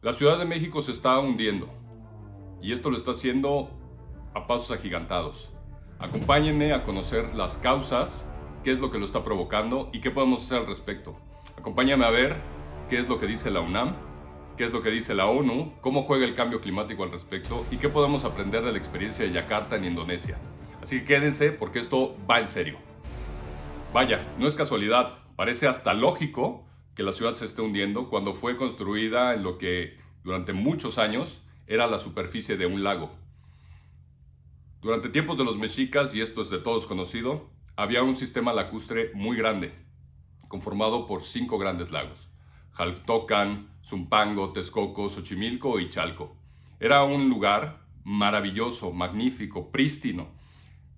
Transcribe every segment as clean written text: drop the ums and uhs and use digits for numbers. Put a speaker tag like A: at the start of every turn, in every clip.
A: La Ciudad de México se está hundiendo y esto lo está haciendo a pasos agigantados. Acompáñenme a conocer las causas, qué es lo que lo está provocando y qué podemos hacer al respecto. Acompáñame a ver qué es lo que dice la UNAM, qué es lo que dice la ONU, cómo juega el cambio climático al respecto y qué podemos aprender de la experiencia de Yakarta en Indonesia. Así que quédense porque esto va en serio. Vaya, no es casualidad, parece hasta lógico que la ciudad se esté hundiendo cuando fue construida en lo que durante muchos años era la superficie de un lago. Durante tiempos de los mexicas, y esto es de todos conocido, había un sistema lacustre muy grande, conformado por 5 grandes lagos: Jaltocan, Zumpango, Texcoco, Xochimilco y Chalco. Era un lugar maravilloso, magnífico, prístino,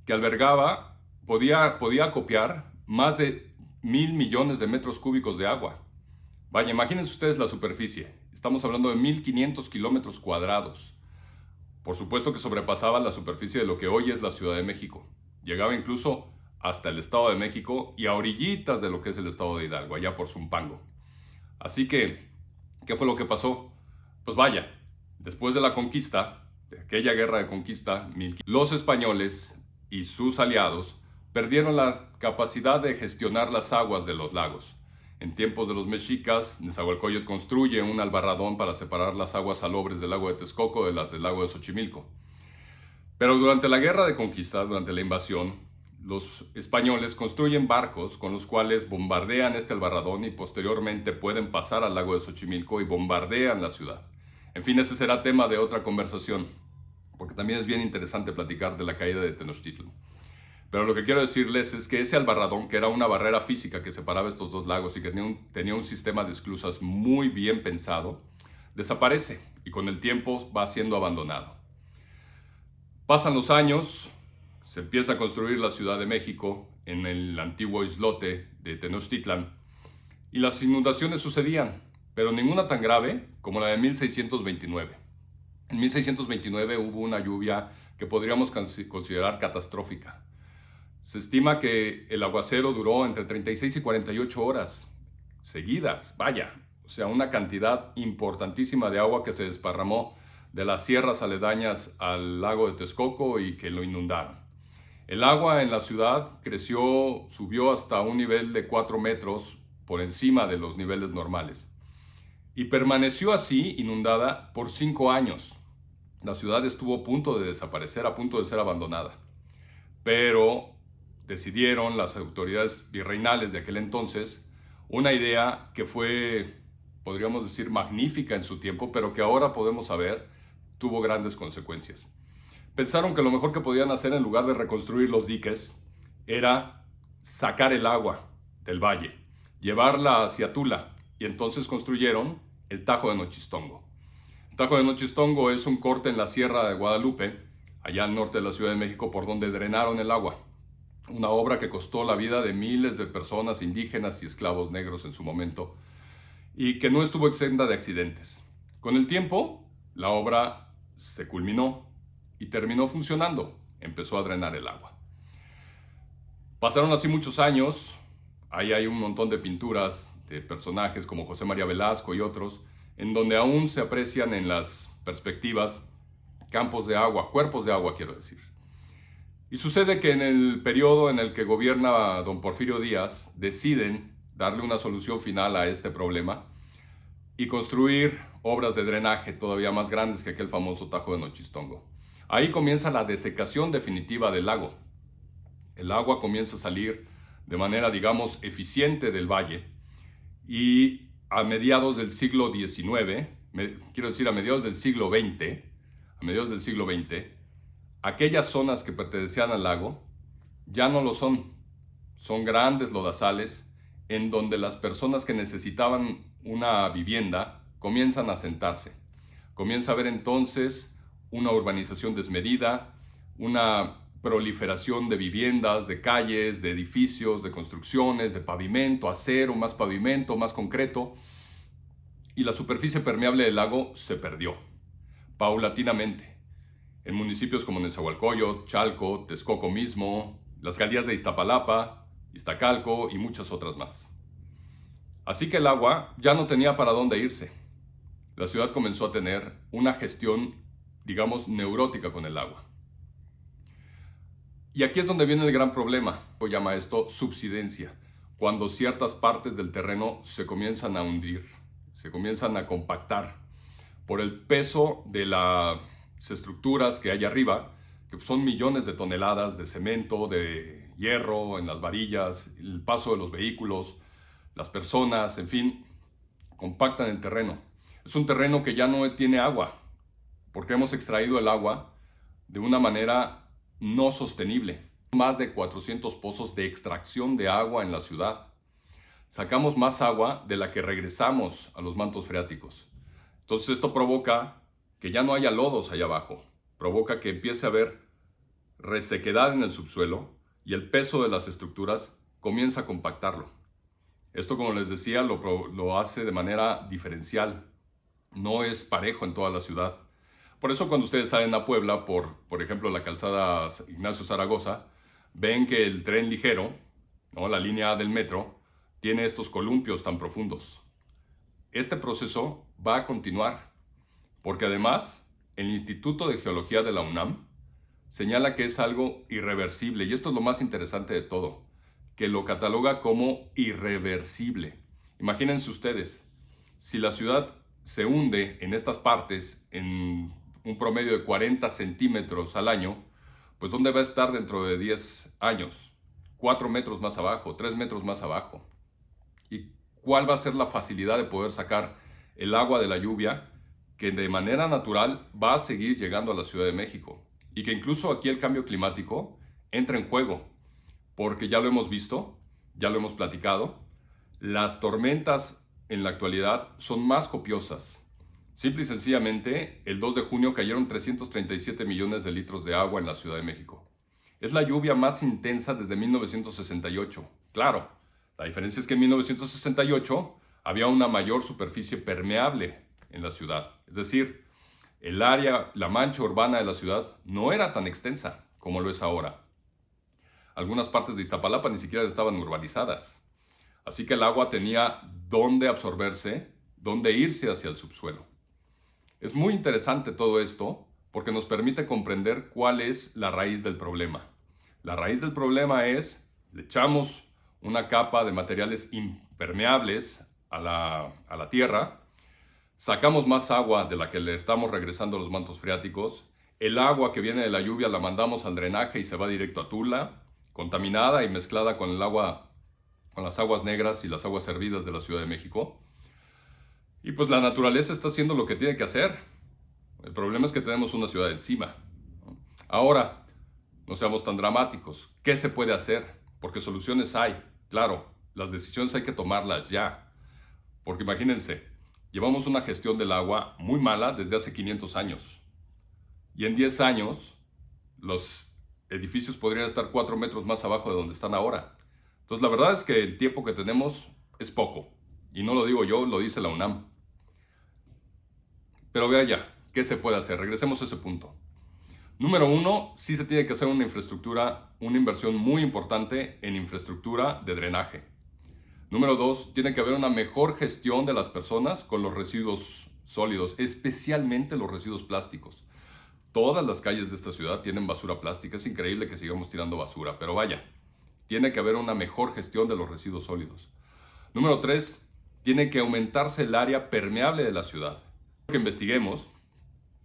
A: que albergaba, podía acopiar más de 1.000 millones de metros cúbicos de agua. Vaya, imagínense ustedes la superficie. Estamos hablando de 1.500 kilómetros cuadrados. Por supuesto que sobrepasaba la superficie de lo que hoy es la Ciudad de México. Llegaba incluso hasta el Estado de México y a orillitas de lo que es el Estado de Hidalgo, allá por Zumpango. Así que, ¿qué fue lo que pasó? Pues vaya, después de la conquista, de aquella guerra de conquista, los españoles y sus aliados perdieron la capacidad de gestionar las aguas de los lagos. En tiempos de los mexicas, Nezahualcóyotl construye un albarradón para separar las aguas salobres del lago de Texcoco de las del lago de Xochimilco. Pero durante la guerra de conquista, durante la invasión, los españoles construyen barcos con los cuales bombardean este albarradón y posteriormente pueden pasar al lago de Xochimilco y bombardean la ciudad. En fin, ese será tema de otra conversación, porque también es bien interesante platicar de la caída de Tenochtitlan. Pero lo que quiero decirles es que ese albarradón, que era una barrera física que separaba estos dos lagos y que tenía un sistema de esclusas muy bien pensado, desaparece y con el tiempo va siendo abandonado. Pasan los años, se empieza a construir la Ciudad de México en el antiguo islote de Tenochtitlan y las inundaciones sucedían, pero ninguna tan grave como la de 1629. En 1629 hubo una lluvia que podríamos considerar catastrófica. Se estima que el aguacero duró entre 36 y 48 horas seguidas, vaya, o sea, una cantidad importantísima de agua que se desparramó de las sierras aledañas al lago de Texcoco y que lo inundaron. El agua en la ciudad creció, subió hasta un nivel de 4 metros por encima de los niveles normales y permaneció así inundada por 5 años. La ciudad estuvo a punto de desaparecer, a punto de ser abandonada, pero decidieron las autoridades virreinales de aquel entonces una idea que fue, podríamos decir, magnífica en su tiempo, pero que ahora podemos saber tuvo grandes consecuencias. Pensaron que lo mejor que podían hacer en lugar de reconstruir los diques era sacar el agua del valle, llevarla hacia Tula, y entonces construyeron el Tajo de Nochistongo. El Tajo de Nochistongo es un corte en la Sierra de Guadalupe, allá al norte de la Ciudad de México, por donde drenaron el agua. Una obra que costó la vida de miles de personas indígenas y esclavos negros en su momento, y que no estuvo exenta de accidentes. Con el tiempo, la obra se culminó y terminó funcionando. Empezó a drenar el agua. Pasaron así muchos años. Ahí hay un montón de pinturas de personajes como José María Velasco y otros, en donde aún se aprecian en las perspectivas campos de agua, cuerpos de agua, quiero decir. Y sucede que en el periodo en el que gobierna don Porfirio Díaz, deciden darle una solución final a este problema y construir obras de drenaje todavía más grandes que aquel famoso Tajo de Nochistongo. Ahí comienza la desecación definitiva del lago. El agua comienza a salir de manera, digamos, eficiente del valle y a mediados del siglo XIX, quiero decir a mediados del siglo XX, aquellas zonas que pertenecían al lago ya no lo son. Son grandes lodazales en donde las personas que necesitaban una vivienda comienzan a asentarse. Comienza a haber entonces una urbanización desmedida, una proliferación de viviendas, de calles, de edificios, de construcciones, de pavimento, acero, más concreto, y la superficie permeable del lago se perdió paulatinamente. En municipios como Nezahualcóyotl, Chalco, Texcoco mismo, las alcaldías de Iztapalapa, Iztacalco y muchas otras más. Así que el agua ya no tenía para dónde irse. la ciudad comenzó a tener una gestión, digamos, neurótica con el agua. Y aquí es donde viene el gran problema. Se llama esto subsidencia, cuando ciertas partes del terreno se comienzan a hundir, se comienzan a compactar por el peso de las estructuras que hay arriba, que son millones de toneladas de cemento, de hierro en las varillas, el paso de los vehículos, las personas, en fin, compactan el terreno. Es un terreno que ya no tiene agua, porque hemos extraído el agua de una manera no sostenible. Más de 400 pozos de extracción de agua en la ciudad. Sacamos más agua de la que regresamos a los mantos freáticos. Entonces esto provoca que ya no haya lodos allá abajo. Provoca que empiece a haber resequedad en el subsuelo y el peso de las estructuras comienza a compactarlo. Esto, como les decía, lo hace de manera diferencial. No es parejo en toda la ciudad. Por eso cuando ustedes salen a Puebla, por ejemplo, la calzada Ignacio Zaragoza, ven que el tren ligero, ¿no?, la línea A del metro, tiene estos columpios tan profundos. Este proceso va a continuar, porque además el Instituto de Geología de la UNAM señala que es algo irreversible, y esto es lo más interesante de todo, que lo cataloga como irreversible. Imagínense ustedes, si la ciudad se hunde en estas partes en un promedio de 40 centímetros al año, pues ¿dónde va a estar dentro de 10 años? 4 metros más abajo, 3 metros más abajo. ¿Y cuál va a ser la facilidad de poder sacar el agua de la lluvia que de manera natural va a seguir llegando a la Ciudad de México? Y que incluso aquí el cambio climático entra en juego, porque ya lo hemos visto, ya lo hemos platicado, las tormentas en la actualidad son más copiosas. Simple y sencillamente, el 2 de junio cayeron 337 millones de litros de agua en la Ciudad de México. Es la lluvia más intensa desde 1968. Claro, la diferencia es que en 1968 había una mayor superficie permeable en la ciudad. Es decir, el área, la mancha urbana de la ciudad no era tan extensa como lo es ahora. Algunas partes de Iztapalapa ni siquiera estaban urbanizadas. Así que el agua tenía dónde absorberse, dónde irse hacia el subsuelo. Es muy interesante todo esto porque nos permite comprender cuál es la raíz del problema. La raíz del problema es, le echamos una capa de materiales impermeables a la tierra, sacamos más agua de la que le estamos regresando a los mantos freáticos, el agua que viene de la lluvia la mandamos al drenaje y se va directo a Tula, contaminada y mezclada con el agua, con las aguas negras y las aguas hervidas de la Ciudad de México. Y pues la naturaleza está haciendo lo que tiene que hacer. El problema es que tenemos una ciudad encima. Ahora, no seamos tan dramáticos. ¿Qué se puede hacer? Porque soluciones hay. Claro, las decisiones hay que tomarlas ya. Porque imagínense, llevamos una gestión del agua muy mala desde hace 500 años. Y en 10 años, los edificios podrían estar 4 metros más abajo de donde están ahora. Entonces, la verdad es que el tiempo que tenemos es poco. Y no lo digo yo, lo dice la UNAM. Pero vea ya, ¿qué se puede hacer? Regresemos a ese punto. Número 1, sí se tiene que hacer una infraestructura, una inversión muy importante en infraestructura de drenaje. Número 2, tiene que haber una mejor gestión de las personas con los residuos sólidos, especialmente los residuos plásticos. Todas las calles de esta ciudad tienen basura plástica. Es increíble que sigamos tirando basura, pero vaya, tiene que haber una mejor gestión de los residuos sólidos. Número 3, tiene que aumentarse el área permeable de la ciudad. Que investiguemos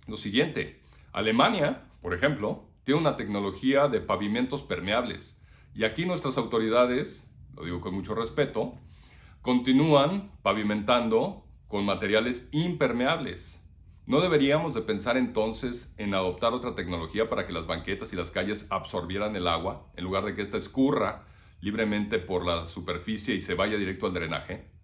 A: lo siguiente. Alemania, por ejemplo, tiene una tecnología de pavimentos permeables. Y aquí nuestras autoridades, lo digo con mucho respeto, continúan pavimentando con materiales impermeables. ¿No deberíamos de pensar entonces en adoptar otra tecnología para que las banquetas y las calles absorbieran el agua, en lugar de que ésta escurra libremente por la superficie y se vaya directo al drenaje?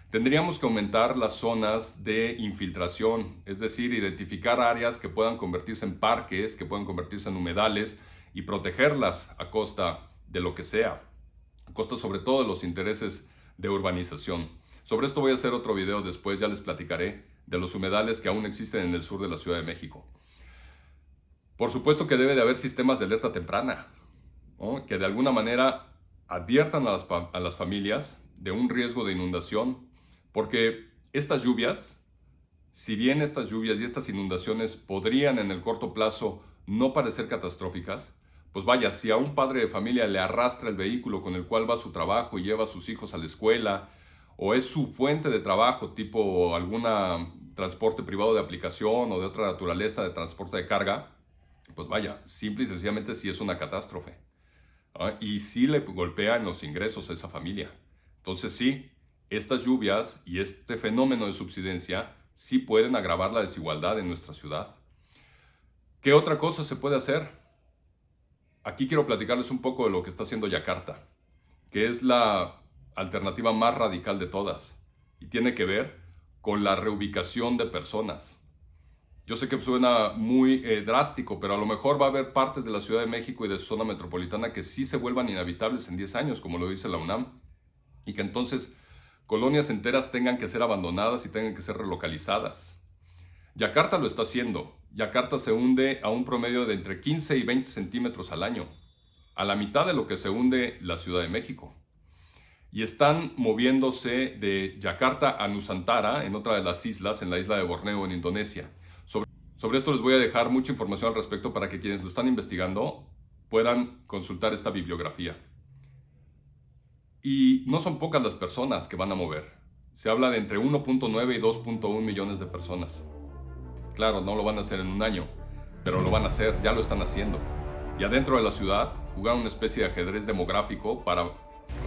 A: Tendríamos que aumentar las zonas de infiltración, es decir, identificar áreas que puedan convertirse en parques, que puedan convertirse en humedales y protegerlas a costa de lo que sea, a costa sobre todo de los intereses de urbanización. Sobre esto voy a hacer otro video después, ya les platicaré de los humedales que aún existen en el sur de la Ciudad de México. Por supuesto que debe de haber sistemas de alerta temprana, ¿no?, que de alguna manera adviertan a las familias de un riesgo de inundación, porque estas lluvias si bien estas lluvias y estas inundaciones podrían en el corto plazo no parecer catastróficas, pues vaya, si a un padre de familia le arrastra el vehículo con el cual va a su trabajo y lleva a sus hijos a la escuela, o es su fuente de trabajo, tipo algún transporte privado de aplicación o de otra naturaleza de transporte de carga, pues vaya, simple y sencillamente sí es una catástrofe. Y sí le golpean los ingresos a esa familia. Entonces sí, estas lluvias y este fenómeno de subsidencia sí pueden agravar la desigualdad en nuestra ciudad. ¿Qué otra cosa se puede hacer? Aquí quiero platicarles un poco de lo que está haciendo Yakarta, que es la alternativa más radical de todas y tiene que ver con la reubicación de personas. Yo sé que suena muy drástico, pero a lo mejor va a haber partes de la Ciudad de México y de su zona metropolitana que sí se vuelvan inhabitables en 10 años, como lo dice la UNAM, y que entonces colonias enteras tengan que ser abandonadas y tengan que ser relocalizadas. Yakarta lo está haciendo. Yakarta se hunde a un promedio de entre 15 y 20 centímetros al año, a la mitad de lo que se hunde la Ciudad de México. Y están moviéndose de Yakarta a Nusantara, en otra de las islas, en la isla de Borneo, en Indonesia. Sobre esto les voy a dejar mucha información al respecto para que quienes lo están investigando puedan consultar esta bibliografía. Y no son pocas las personas que van a mover. Se habla de entre 1.9 y 2.1 millones de personas. Claro, no lo van a hacer en un año, pero lo van a hacer, ya lo están haciendo. Y adentro de la ciudad, jugar una especie de ajedrez demográfico para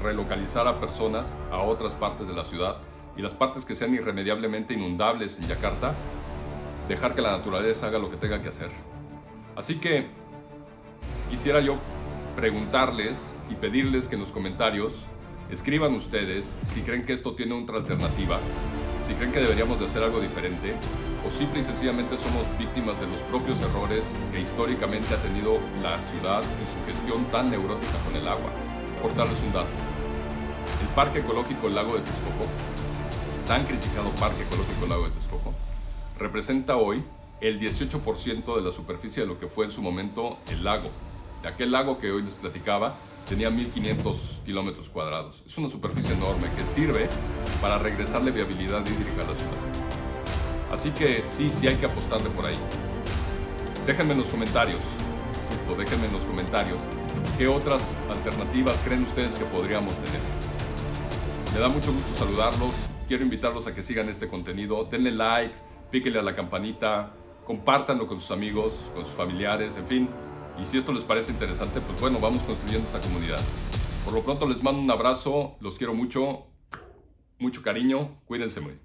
A: relocalizar a personas a otras partes de la ciudad y las partes que sean irremediablemente inundables en Yakarta, dejar que la naturaleza haga lo que tenga que hacer. Así que quisiera yo preguntarles y pedirles que en los comentarios escriban ustedes si creen que esto tiene otra alternativa, si creen que deberíamos de hacer algo diferente, o simple y sencillamente somos víctimas de los propios errores que históricamente ha tenido la ciudad en su gestión tan neurótica con el agua. Por darles un dato, el Parque Ecológico Lago de Texcoco, tan criticado Parque Ecológico Lago de Texcoco, representa hoy el 18% de la superficie de lo que fue en su momento el lago. De aquel lago que hoy les platicaba, tenía 1.500 kilómetros cuadrados. Es una superficie enorme que sirve para regresarle viabilidad hídrica a la ciudad. Así que sí hay que apostarle por ahí. Déjenme en los comentarios, insisto, déjenme en los comentarios qué otras alternativas creen ustedes que podríamos tener. Me da mucho gusto saludarlos. Quiero invitarlos a que sigan este contenido. Denle like, píquenle a la campanita, compártanlo con sus amigos, con sus familiares, en fin. Y si esto les parece interesante, pues bueno, vamos construyendo esta comunidad. Por lo pronto les mando un abrazo, los quiero mucho, mucho cariño, cuídense muy.